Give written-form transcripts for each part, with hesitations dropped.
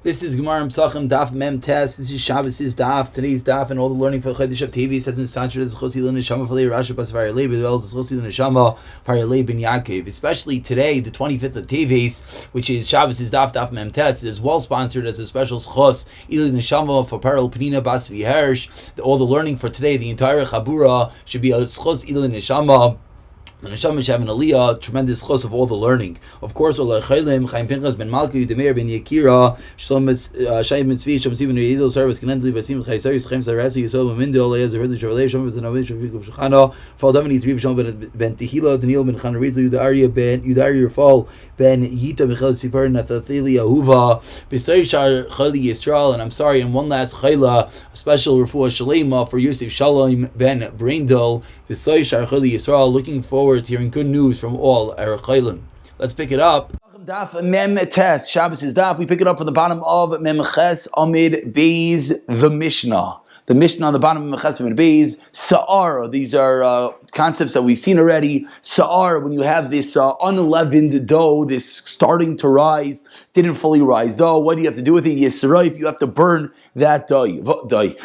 This is Gemara Pesachim Daf Mem Test. This is Shabbos' Daf. Today's Daf and all the learning for Chodesh of TV says in Sanchar is Chosi Lo Neshama Falei Rashi Bas Varei as well as Chosi Lo Neshama Farei Ben Yaakov. Especially today, the 25th of Teves, which is Shabbos' Daf Mem Test, is well sponsored as a special Chos Ili Neshama for Parallel Penina Bas V'Hersh. All the learning for today, the entire Chabura should be a Chos Ili Neshama. The neshama should have an aliyah, tremendous chos of all the learning. Of course, Olay Chaylim, Chaim Pinchas ben Malki, Demeir ben Yakira, Shalom Shayim ben Tzvi, Shalom Tzvi ben Yidil, Service, Kenentli, Vasim, Chaysaris, Chaim Sarasi, Yisrael ben Mindil, Olay Azar, Shalom Shalom, Shalom Shalom, Shachana, Fall Davani, Tzvi, Shalom ben Tehila, Daniel ben Chanaritza, Yudaria Fall, ben Yita, Michal Sipar, Nathathili, Ahuva, B'Sayishar, Chali Yisrael, and I'm sorry, and one last Chayla, a special refuah Shalema for Yosef Shalom ben Braindel, B'Sayishar, Chali Yisrael, looking forward to hearing good news from all our chaylim. Let's pick it up. Daf Mem Tes, Shabbos is Daf. We pick it up from the bottom of Mem Ches Amid Beis, the Mishnah. The Mishnah on the bottom of Mem Ches Amid Beis, Sa'ar. These are concepts that we've seen already. Sa'ar, when you have this unleavened dough, this starting to rise, didn't fully rise dough, what do you have to do with it? Yisraif, you have to burn that dough. V'aichlain,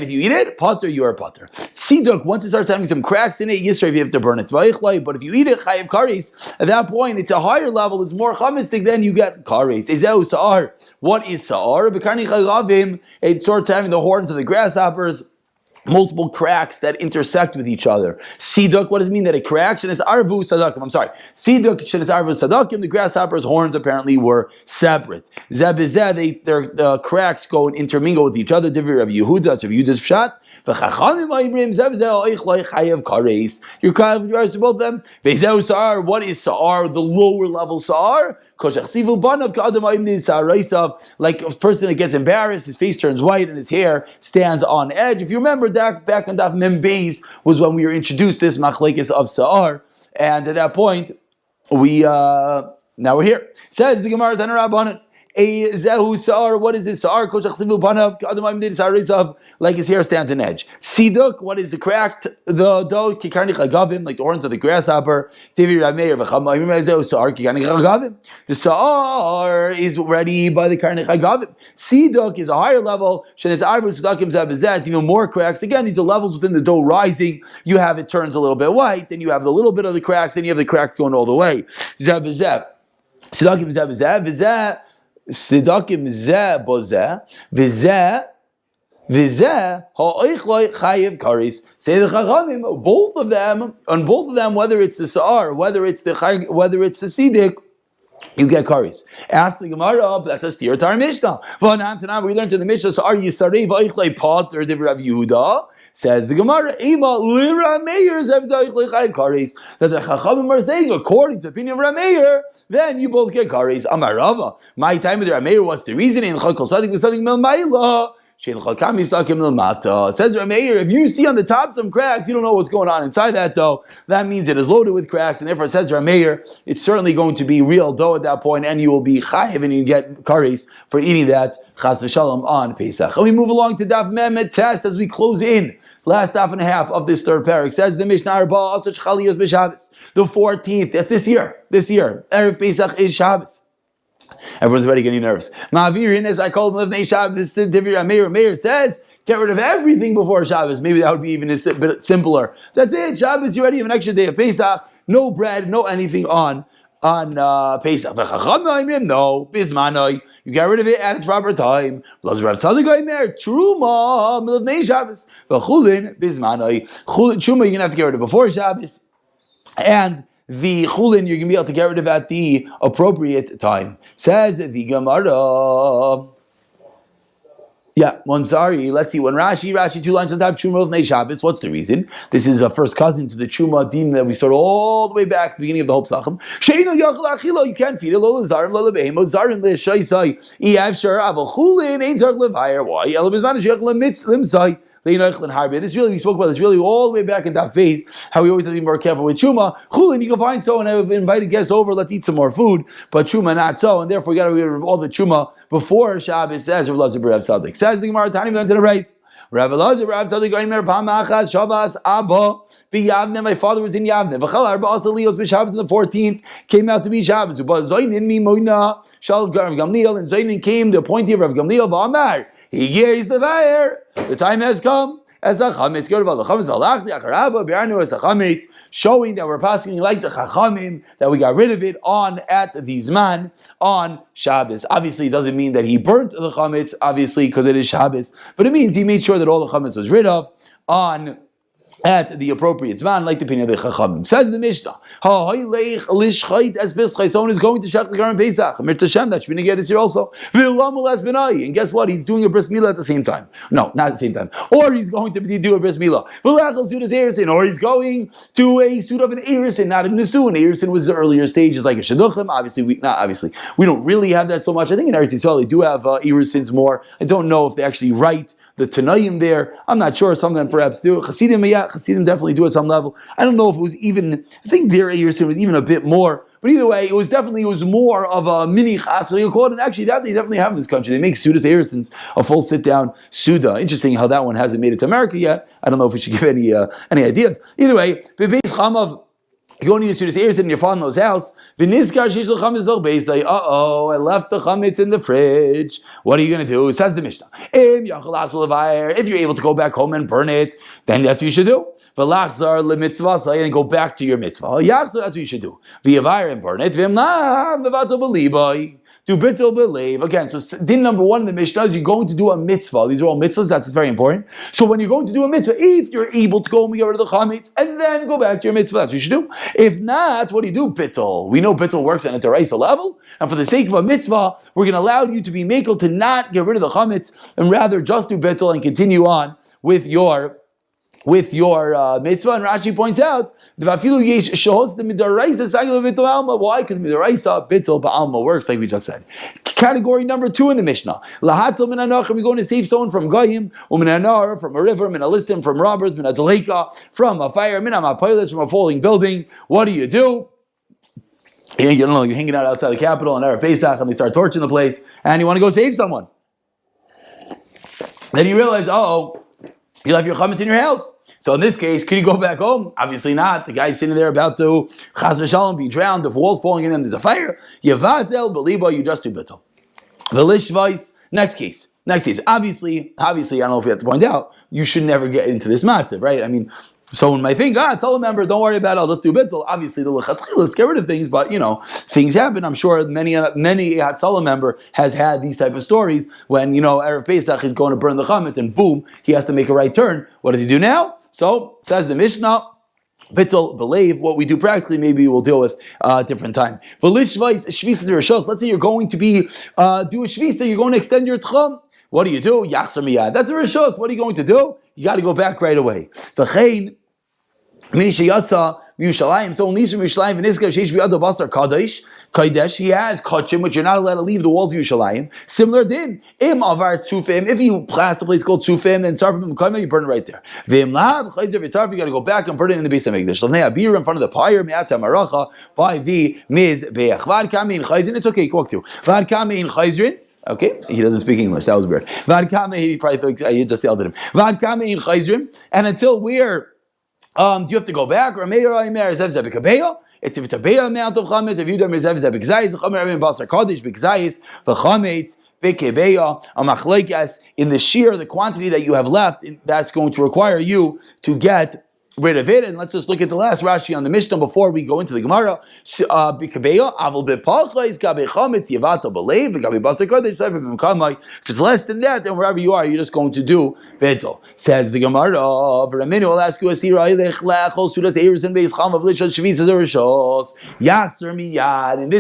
if you eat it, pater, you are pater. Siduk, once it starts having some cracks in it, Yisraif, you have to burn it. V'aichlain, but if you eat it, chayiv kares, at that point, it's a higher level, it's more chamistic, then you get kares. Ezeu Sa'ar. What is Sa'ar? B'karni chagavim, it starts having the horns of the grasshoppers, multiple cracks that intersect with each other. Siduk, what does it mean that it cracks? And it's arvu sadakim. I'm sorry. Siduk, and it's arvu sadakim. The grasshopper's horns apparently were separate. Zebizeh, their cracks go and intermingle with each other. Divir of Yehuda, so Yehuda's pshat. You're chayav to both of them. Bezeu Sa'ar, what is Sa'ar? The lower level Sa'ar? Like a person that gets embarrassed, his face turns white and his hair stands on edge. If you remember, back on Daf Mem Beis was when we were introduced this machlekes of Sa'ar, and at that point now we're here. Says the Gemara Tanur Rabbanan. Zehu Sa'ar, what is this Sa'ar? Like his hair stands on edge. Siduk, what is the cracked the dough? Like the horns of the grasshopper. The Sa'ar is ready by the Karnich Agavim. Siduk is a higher level. It's even more cracks. Again, these are levels within the dough rising. You have it turns a little bit white, then you have the little bit of the cracks, then you have the crack going all the way. Sidakim zeh bozeh v'zeh ha'oichloi chayiv karis. Say the Chachamim, both of them, whether it's the Sa'ar, whether it's the Sidik, you get karis. Ask the Gemara, that's a steer to our Mishnah. We learned in the Mishnah, Sa'ar yisarei v'oichloi pot, or Divrei Rav Yehuda. Says the Gemara, Ema lira meir that the Chachamim are saying, according to the opinion of Rameir, then you both get kares. Amar Rava, my time with Rameir, what's the reason? In Chakol Sadik v'Sadik Mel Maila. Says Rameir, if you see on the top some cracks, you don't know what's going on inside that dough. That means it is loaded with cracks, and therefore, says Rameir, it's certainly going to be real dough at that point, and you will be chayiv and you get kares for eating that chas v'shalom on Pesach. And we move along to Daf Mem Test as we close in. Last half and a half of this third parak says the Mishnah Arba Asach Chaliyos b'Shabbos. The 14th, that's this year. Erev Pesach is Shabbos. Everyone's already getting nervous. Ma'avirin, as I called him, Lefnei Shabbos, Meir says, get rid of everything before Shabbos. Maybe that would be even a bit simpler. That's it. Shabbos, you already have an extra day of Pesach. No bread, no anything on Pesach. No, bismanoi. You get rid of it at its proper time. Truma, Milvnei Shabbos. V'chulin, bismanoi. Truma, you're going to have to get rid of before Shabbos. And the chulin, you're going to be able to get rid of at the appropriate time. Says the Gemara. I'm sorry. Let's see. When Rashi, 2 lines on top, Chuma of Nei Shabbos. What's the reason? This is a first cousin to the Chuma Din that we started all the way back at the beginning of the Hope Sachem. Sheino Yachal Achilo, you can't feed it. Lo Zarim, Lo Lebehemo, Zarim Le Shaisai. Sure, Aval Chulin, Ein Zark Levire. Why? Elabizman Shechel Limsai. This really, we spoke about this really all the way back in Daf Beis, how we always have to be more careful with Chuma. Chulin, you can find so, and I've invited guests over, let's eat some more food, but Chuma not so, and therefore you got to get rid of all the Chuma before Shabbos, says Rav Lazar B'Rav Sadik. Says the Gemara, Tani, we went to the race. Rav Elazar, Rav Sadik Omer Pamachas Shavas Abba B'Yavne. My father was in Yavne. V'chal Arba Asalios B'Shabbos on the 14th came out to be Shabbos. But Zoinin Mi Moina Shal Rav Gamliel, and Zoinin came the appointee of Rav Gamliel Ba'amar. He hears the fire. The time has come. As a chametz, go to the chametz alachni acharaba bi'arnu as a chametz, showing that we're passing like the chachamim, that we got rid of it on at the zman on Shabbos. Obviously, it doesn't mean that he burnt the chametz, obviously, because it is Shabbos, but it means he made sure that all the chametz was rid of on at the appropriate zman, like the opinion of the Chachamim. Says the Mishnah, someone is going to Shech the Garden Pesach. Amir Tashem, that should be this year also. And guess what? He's doing a bris milah at the same time. No, not at the same time. Or he's going to do a bris milah. Or he's going to a suit of an erisin, not a nesu. An erisin was the earlier stages, like a shidduchim. Obviously, we don't really have that so much. I think in Eretz Yisrael they do have erisins more. I don't know if they actually write the Tanaim there. I'm not sure. Some of them perhaps do. Chassidim definitely do at some level. I don't know if it was even, I think their Erusin was even a bit more. But either way, it was more of a mini chasr. And actually, that they definitely have in this country. They make Sudas Erusins a full sit-down Suda. Interesting how that one hasn't made it to America yet. I don't know if we should give any ideas. Either way, Bebeis Chamav, you go into the Sudas in your father-in-law's house. I left the chametz in the fridge. What are you going to do? Says the Mishnah. If you're able to go back home and burn it, then that's what you should do. And go back to your mitzvah. That's what you should do. And burn it. Do bittul believe. Again, so din number one in the Mishnah is you're going to do a mitzvah. These are all mitzvahs, that's very important. So when you're going to do a mitzvah, if you're able to go and get rid of the chametz, and then go back to your mitzvah, that's what you should do. If not, what do you do? Bittul. We know bittul works on a deraisa level, and for the sake of a mitzvah, we're going to allow you to be makel to not get rid of the chametz, and rather just do bittul and continue on with your mitzvah. And Rashi points out the midaraisa sagla bittul alma. Why? Because midaraisa bittul ba'alma works like we just said. Category number 2 in the Mishnah. Lahatzel min anach. We're going to save someone from goyim, min anar, from a river, min a listim, from robbers, min a deleka, from a fire, min a mapilis, from a falling building. What do? You don't know, you're hanging out outside the capital on Erev Pesach and they start torching the place, and you want to go save someone. Then you realize, you left your chametz in your house. So in this case, could you go back home? Obviously not. The guy's sitting there about to chas v'shalom be drowned. The wall's falling in and there's a fire. Yevatel beliba, you just do bittul. Velishvais. Next case. Obviously, I don't know if we have to point out, you should never get into this matzav, right? I mean, someone might think, tell a member, don't worry about it, I'll just do bittul. Obviously, the lechatchilas get rid of things, but things happen. I'm sure many Hatzalah member has had these type of stories when Erev Pesach is going to burn the chametz and boom, he has to make a right turn. What does he do now? So says the Mishnah, bittul believe. What we do practically, maybe we'll deal with a different time. Let's say you're going to be do a shvisa, you're going to extend your tchum. What do? Yachzor miyad. That's a rishos. What are you going to do? You got to go back right away. V'chein Misha Yatsa Yerushalayim. So only from Yerushalayim v'nizka sheish b'yado basar kadesh. He has kachim, which you're not allowed to leave the walls of Yerushalayim. Similar din im avar tzufim. If you pass the place called tzufim, then sarfim mekayim, you burn it right there. V'im lav chayzer v'tzarf, you got to go back and burn it in the Beis Hamikdash. L'nei abir in front of the pyre me'atzah maracha by the mizbeach. Vad kamein chayzrin. It's okay. Walk through. Vad kamein chayzrin. Okay, he doesn't speak English. That was weird. Vad kamein. He probably thinks I just yelled at him. Vad kamein chayzrin. And until where? Do you have to go back? Or it's if it's a beya amount of chametz, if you do mezev zeb b'gzayis, chametz basar kadosh b'gzayis, the chametz b'kebeya a machlekes in the shear, the quantity that you have left, that's going to require you to get rid of it. And let's just look at the last Rashi on the Mishnah before we go into the Gemara. If it's less than that, then wherever you are, you're just going to do bittul. Says the Gemara. I'll ask you in this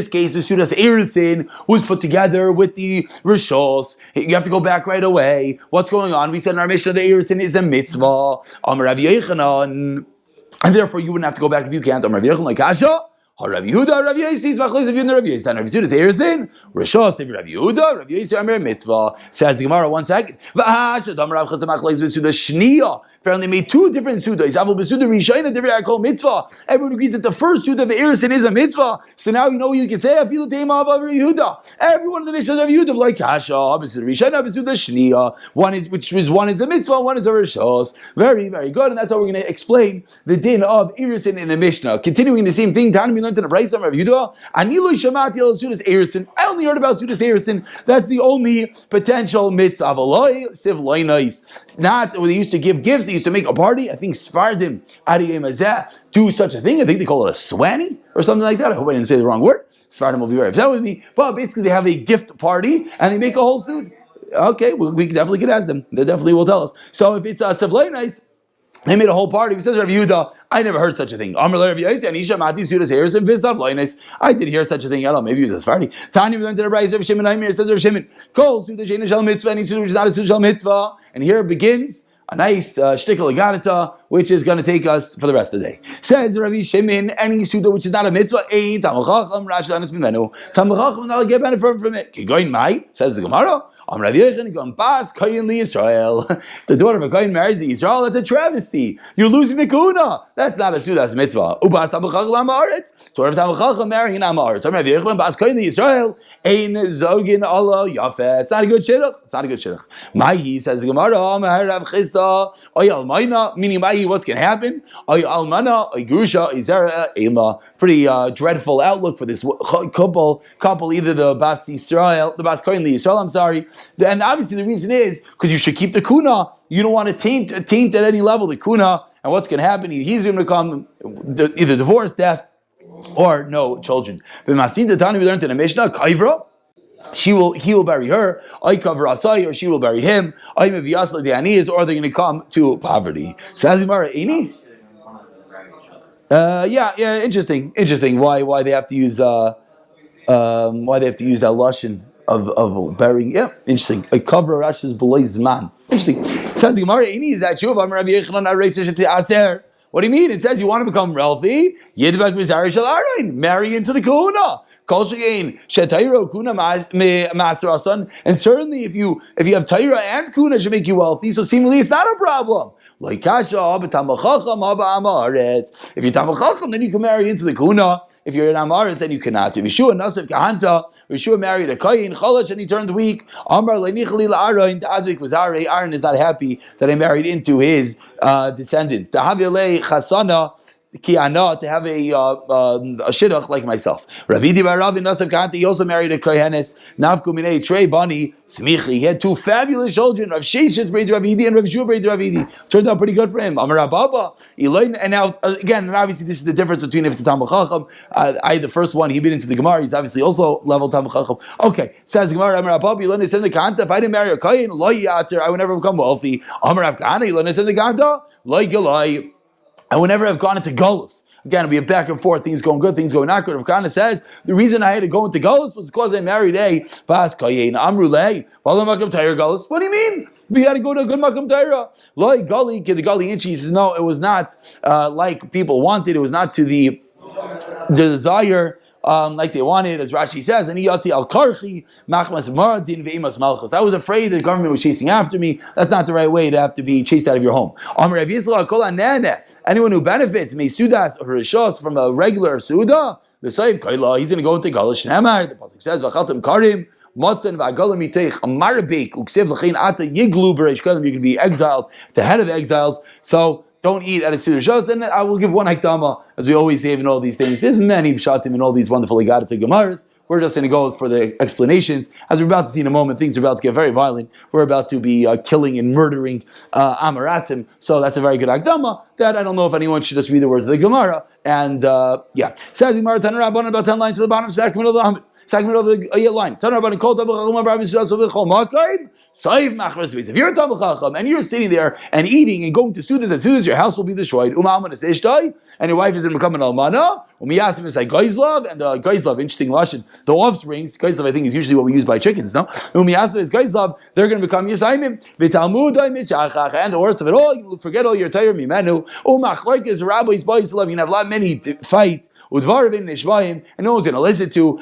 case, the Sudas Erisin was put together with the Rishos. You have to go back right away. What's going on? We said in our Mishnah the Erisin is a mitzvah. And therefore you wouldn't have to go back if you can't. Rabbi Yehuda, Rabbi Yossi, Machlokes Rabbi Yehuda, Rabbi Yossi. Rabbi Yehuda says Erusin. Rishos Rabbi Yehuda, Rabbi Yossi Amar Mitzvah. Says the Gemara. 1 second. Apparently, made two different sudas. Everyone agrees that the first suda of the Erusin is a mitzvah. So now you know what you can say. I feel the tema of Rabbi Yehuda. Everyone of the Mishnah of Rabbi Yehuda like Kasha, Abisuda Rishayna, Abisuda Shniya. One is one is a mitzvah, one is a rishos. Very, very good, and that's how we're going to explain the din of Erusin in the Mishnah. Continuing the same thing, Tani learned in the Brayso of Rabbi Yehuda. Aniloi Shamati al Sudas Erusin. I only heard about Sudas Erusin. That's the only potential mitzvah. Avaloi Siv Loinais. It's not when they used to give gifts. They used to make a party. I think Sfardim Adiyei Mazeh do such a thing. I think they call it a swanny or something like that. I hope I didn't say the wrong word. Sfardim will be very upset with me. But basically, they have a gift party and they make a whole suit. Okay, we definitely could ask them. They definitely will tell us. So if it's a Sevlainais, they made a whole party. If it says Rabbi Yehuda, I never heard such a thing. I did hear such a thing. I don't know, maybe it was a Sephardi. Tanya, we learned to the Brayso of Shimon. It says Rav Shimon, Kol Suda Sheina Shel Mitzvah, any Suda which is not a Suda Shel Mitzvah. And here it begins a nice shtickle aganita, which is going to take us for the rest of the day. Says Rabbi Shimon, any Suda which is not a mitzvah, ain't Talmid Chacham, Rashi Lanas Mimenu. Talmid Chacham will not get benefit from it. Kigoin Mai, says the Gemara. The daughter of a kohen marries the Yisrael. That's a travesty. You're losing the kuna. That's not a suda. That's a mitzvah. Ubas Talmid Chacham Amaretz. Daughter of Talmid Chacham marrying Amaretz. Rabbi Yechon bas kohen Yisrael. Ein zogin Allah yafet. It's not a good shidduch. It's not a good shidduch. Mahi says the Gemara. Rav Chisda. Oy almayna. Meaning Mahi, what's going to happen? Oy almana. Oy grusha. Izera ela. Pretty dreadful outlook for this couple. Either the bas Yisrael, the bas kohen Yisrael. I'm sorry. And obviously the reason is because you should keep the kuna. You don't want to taint at any level the kuna. And what's going to happen? He's going to become either divorce, death, or no children. But Mastin Tani, we learned in the Mishnah, Kaivra. He will bury her. I cover Asai, or she will bury him. I may be Asla Dianis, or they're going to come to poverty. Says Imara Ini. Yeah. Interesting. Why they have to use that lashon of burying. Yeah, interesting. I cover Rashi's below Zman. Interesting. It says the Gemara, is that true? What do you mean? It says you want to become wealthy. Marry into the kuna. And certainly if you have Taira and kuna, it should make you wealthy. So seemingly it's not a problem. Like Kasha, if you're Talmid Chacham, then you can marry into the kuna. If you're an Amaretz, then you cannot. If Yeshua Nasif Kahanta, Yeshua married a Kayin Chalash and he turned weak. Amar Leinichli Aaron, Tazik was Aaron is not happy that I married into his descendants. Tahavile Chasana. To have a shidduch like myself. Ravidi bar Ravi Nasav Kanti, he also married a kohenes. Nafku minei Trey Bani Smichi. He had two fabulous children. Rav Sheshes married Ravidi and Rav Shua married Ravidi. Turned out pretty good for him. Amar Rababa. And now again, and obviously this is the difference between if it's a Talmid Chacham. The first one he been into the Gemara. He's obviously also level Talmid Chacham. Okay, says the Gemara. Amar Rababa. Yilon is in the Kanta. If I didn't marry a kohen, lo yater, I would never become wealthy. Amar Rav Kahana. Yilon is in the Kanta. Lo yilai. I would never have gone into Gullus. Again, we have back and forth, things going good, things going not good. Rav Kahana says, the reason I had to go into Gullus was because I married a Bas Kayin Amrulei. Gullus. What do you mean? We had to go to a good Makam Taira. Like Gully, the Gully Inchi, he says, no, it was not like people wanted. It was not to the desire like they wanted, as Rashi says, and al karchi machmas maradin ve'imas malchus. I was afraid the government was chasing after me. That's not the right way to have to be chased out of your home. Anyone who benefits mesudas or rishos from a regular suda, the saif kaila, he's going to go into galish nemar. The pasuk says v'chaltem karim. Motzen v'agalim mitech amarabek uksev l'chein ata yiglu b'reish kalim. You can be exiled, the head of the exiles. So don't eat at a Suda Shos, and I will give one Hakdama, as we always say in all these things. There's many Pshatim in all these wonderful Igadata Gemaras. We're just going to go for the explanations. As we're about to see in a moment, things are about to get very violent. We're about to be killing and murdering Amaratzim. So that's a very good Hakdama that I don't know if anyone should just read the words of the Gemara. And says the Gemara, Tanarabban, about 10 lines to the bottom, second middle of the line. Tanarabban, Kol Tabachachum, Rabbi Yisrael, Sovich Chol Makayim. If you're a Talmid Chacham and you're sitting there and eating and going to Sudas, as soon as your house will be destroyed, and your wife is going to become an almana, and the Geizlav, interesting lashon, the offsprings, Geizlav I think is usually what we use by chickens, no? Is Geizlav, they're going to become Yisayimim, and the worst of it all, you forget all your Torah, Mimenu, is rabbis, you can have many fights, and no one's going to listen to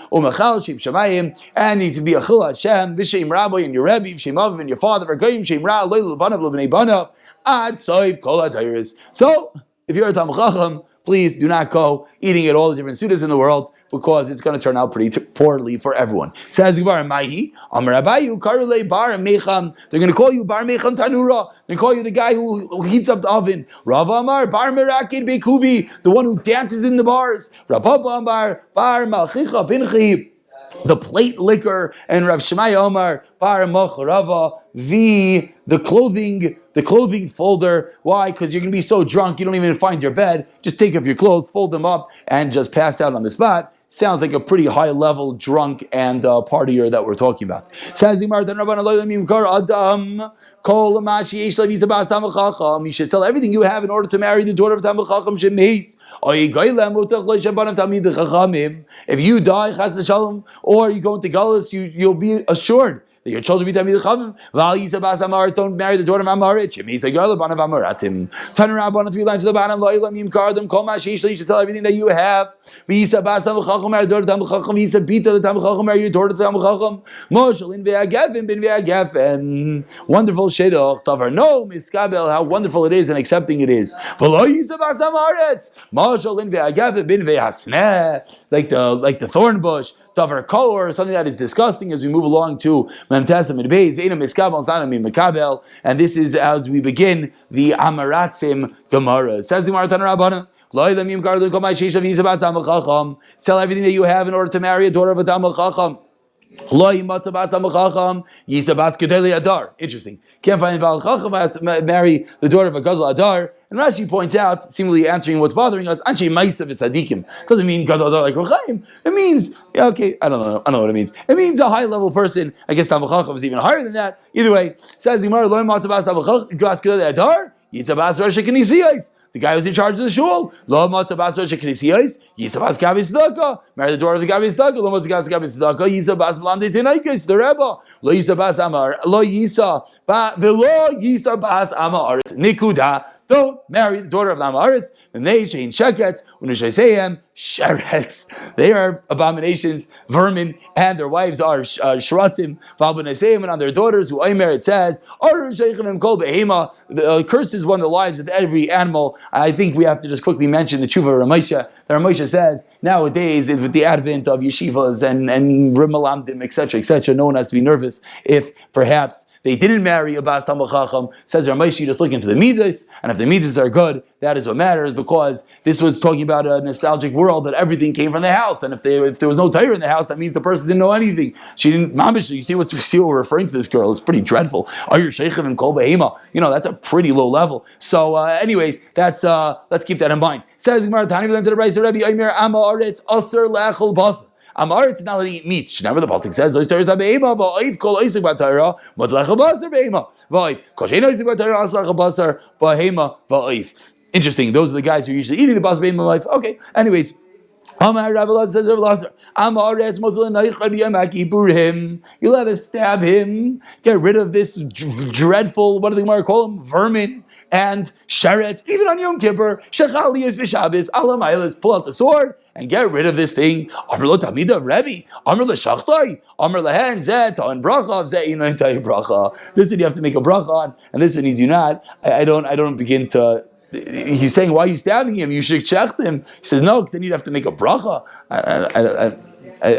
and needs to be a chil Hashem, v'shem rabbi and your rebbe, v'shem aviv and your father, v'goyim shem ra, loyal banav l'bnei banav, ad soiv kol ha'tayris. So, if you're a Talmid Chacham, please do not go eating at all the different sudas in the world, because it's going to turn out pretty poorly for everyone. Says the Gemara, Mahi, Amar Abayu, Karule Bar Mecham. They're going to call you Bar Mecham Tanura. They're going to call you the guy who heats up the oven. Rav Amar, Bar Merakin Bekuvi, the one who dances in the bars. Rav Amar, Bar Malchicha Binchi, the plate liquor, and Rav Shemai Omar, Bar Macharava, the clothing folder. Why? Because you're going to be so drunk you don't even find your bed. Just take off your clothes, fold them up, and just pass out on the spot. Sounds like a pretty high level drunk and partier that we're talking about. Says the Gemara, you should sell everything you have in order to marry the daughter of Talmid Chacham Shemeis. If you die, chas v'shalom, or you go into Galus, you'll be assured that your children be Talmid Chacham. Don't marry the daughter of Amarit. Turn around on 3 lines to the bottom. You should sell everything that you have. Marry the daughter of Talmid Chacham. Wonderful shidduch. No miskabel, how wonderful it is and accepting it is. Like the thorn bush. Davar kol, or something that is disgusting, as we move along to Memtesim and Beis, and this is as we begin the Amaratzim Gemara. Says the Gemara Tanarabana, sell everything that you have in order to marry a daughter of a Talmid Chacham. Interesting. Can't find Baal Chacham has to marry the daughter of a Gadol Adar. And Rashi points out, seemingly answering what's bothering us, Anshe Ma'asav Tzadikim. Doesn't mean Gadol Adar like Rochaim. It means, I don't know what it means. It means a high level person. I guess Talmid Chacham is even higher than that. Either way, says the Gemara, Lo Matzabas Talmid Chacham Gadol Adar, Yitzabas Rosh Knesiyos. The guy who's in charge of the shul. Lo matzabas rosh knesiyos, yisabas gabi tzedakah. Marry the daughter of the gabi tzedakah. Lo matzabas gabi tzedakah, yisabas blande tinaikos. The Rebbe. Lo yisabas amar. Lo yisa. V'lo yisabas amar. Nikuda. Don't marry the daughter of the Amaretz. And they shein sheketz u'nishayseim sherets. They are abominations, vermin, and their wives are shratim. V'albneiseim, and on their daughters who Omer it says, cursed is one of the lives of every animal. I think we have to just quickly mention the tshuva of Ramesha. The Ramesha says nowadays with the advent of yeshivas and rimalamdim, etc., no one has to be nervous if perhaps they didn't marry a Bas Talmid Chacham. Says Ramesha, you just look into the midas, and if the midas are good, that is what matters, because this was talking about a nostalgic world that everything came from the house, and if there was no Torah in the house, that means the person didn't know anything. She didn't. Mamish, you see what we're referring to this girl? It's pretty dreadful. Are you sheikhem and kol behema? That's a pretty low level. So, anyways, that's let's keep that in mind. Says Gemara, Tani to the Rebbe Omer Amaretz Aser Lechol Basa. Amaretz is not allowed to eat meat. Whenever the pasuk says, "Ois Torah be'ema, va'oif kol oisik b'Torah, mod lechol basar be'ema, va'oif kol shein oisik b'Torah, as lechol basar b'hema va'oif." Interesting. Those are the guys who are usually eating the basar be'ema life. Okay. Anyways, Amar Rav Elazar says Rav Elazar, Amaretz motzlanayich b'yom kippurim. You let us stab him. Get rid of this dreadful. What do the Gemara call him? Vermin. And Sheret, even on Yom Kippur, Shechali is Vishabis, Alamailas, pull out the sword and get rid of this thing. Amr lo Tamida Rebbe, Amr lo Shachtai, Amr lehen Zet, on Bracha, Zet, Bracha. This one you have to make a bracha on, and this one you do not. I don't begin to. He's saying, why are you stabbing him? You should check him. He says, no, because then you'd have to make a bracha. I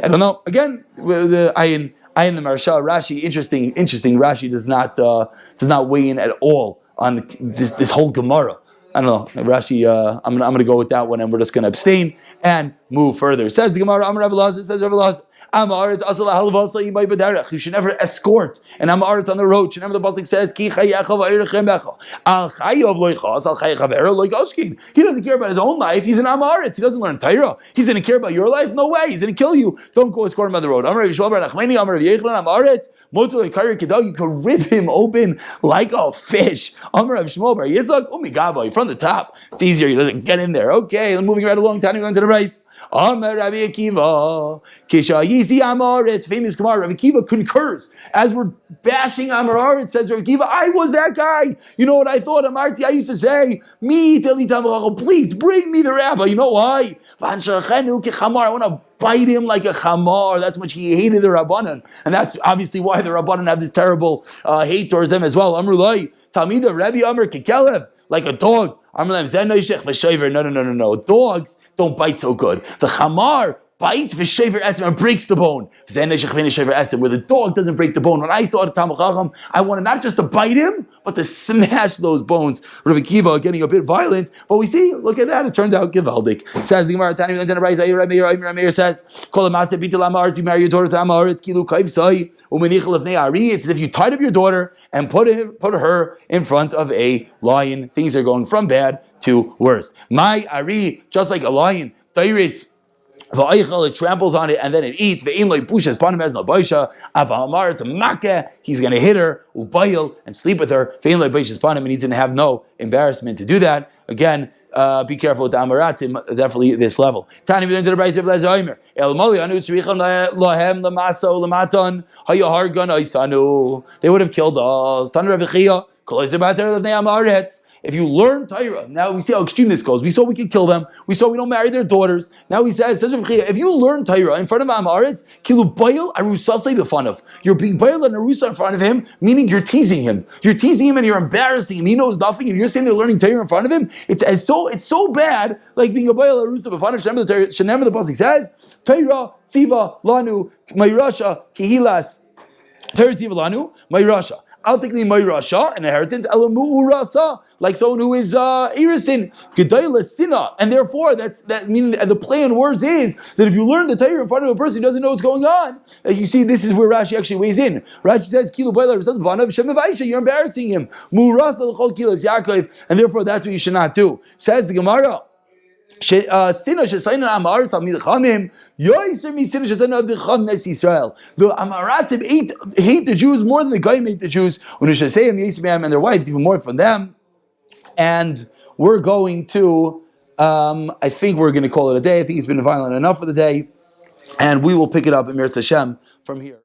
don't know. Again, the ayin the Marsha Rashi, interesting. Rashi does not weigh in at all on this whole Gemara. I don't know, Rashi. I'm going to go with that one, and we're just going to abstain and move further. Says the Gemara, Amar Rav Elazar, says Rav Elazar, you should never escort an Amaretz on the road. Remember the pasuk says, he doesn't care about his own life. He's an Amaretz. He doesn't learn Torah. He's going to care about your life. No way. He's going to kill you. Don't go escort him on the road. You can rip him open like a fish. From the top. It's easier. He doesn't get in there. Okay, I'm moving right along. Time going to the rice. Amar Rabbi Akiva, Kisha Yisi Amaretz, famous Gemara. Rabbi Akiva concurs as we're bashing Amaretz. Says Rabbi Akiva, I was that guy. You know what I thought? Amarti, I used to say, me, please bring me the rabbi. You know why? I want to bite him like a chamar. That's much he hated the Rabbanan. And that's obviously why the Rabbanan have this terrible hate towards them as well. Amrulai, Talmida, Rabbi Amr, Kikelev, like a dog. No. Dogs don't bite so good. The chamar bites v'shever esim and breaks the bone. Where the dog doesn't break the bone. When I saw the Talmud Chacham, I wanted not just to bite him, but to smash those bones. Rav Akiva getting a bit violent, but we see, look at that, it turned out Givaldik. Says the Gemara, Tani Meir says, Kol Master Bitul Amar, to marry your daughter to Amar, it's Kilu Kaivsai, Umenichel of Ne'ari. It's as if you tied up your daughter and put her in front of a lion. Things are going from bad to worse. My Ari, just like a lion, Tairis, it tramples on it and then it eats. It's a makkah. He's going to hit her, ubayil, and sleep with her. And he's going to have no embarrassment to do that. Again, be careful with the amaratim, definitely this level. They would have killed us. If you learn Torah, now we see how extreme this goes. We saw we could kill them. We saw we don't marry their daughters. Now he says if you learn Torah in front of Amaretz, kilu bayil arusasei b'fanav. You're being bayil and arusa in front of him, meaning you're teasing him. You're teasing him and you're embarrassing him. He knows nothing, and you're sitting there learning Torah in front of him. It's so bad, like being a bayil arusa b'fanav. Shenemar the pasuk says, Torah siva lanu mayrasha kihilas. Torah siva lanu mayrasha. I'll take the Mayrasha, an inheritance, Elamu Urasa, like someone who is Irisin, Gedayla Sina. And therefore, that meaning the play on words is that if you learn the Torah in front of a person who doesn't know what's going on, you see, this is where Rashi actually weighs in. Rashi says, Kilu Bayla, you're embarrassing him. Murasa l'chol kilas Yaakov, and therefore that's what you should not do. Says the Gemara. The Amaratim hate the Jews more than the Goyim hate the Jews. And their wives even more from them. And we're going to, I think we're going to call it a day. I think it's been violent enough for the day, and we will pick it up in Mirz Hashem from here.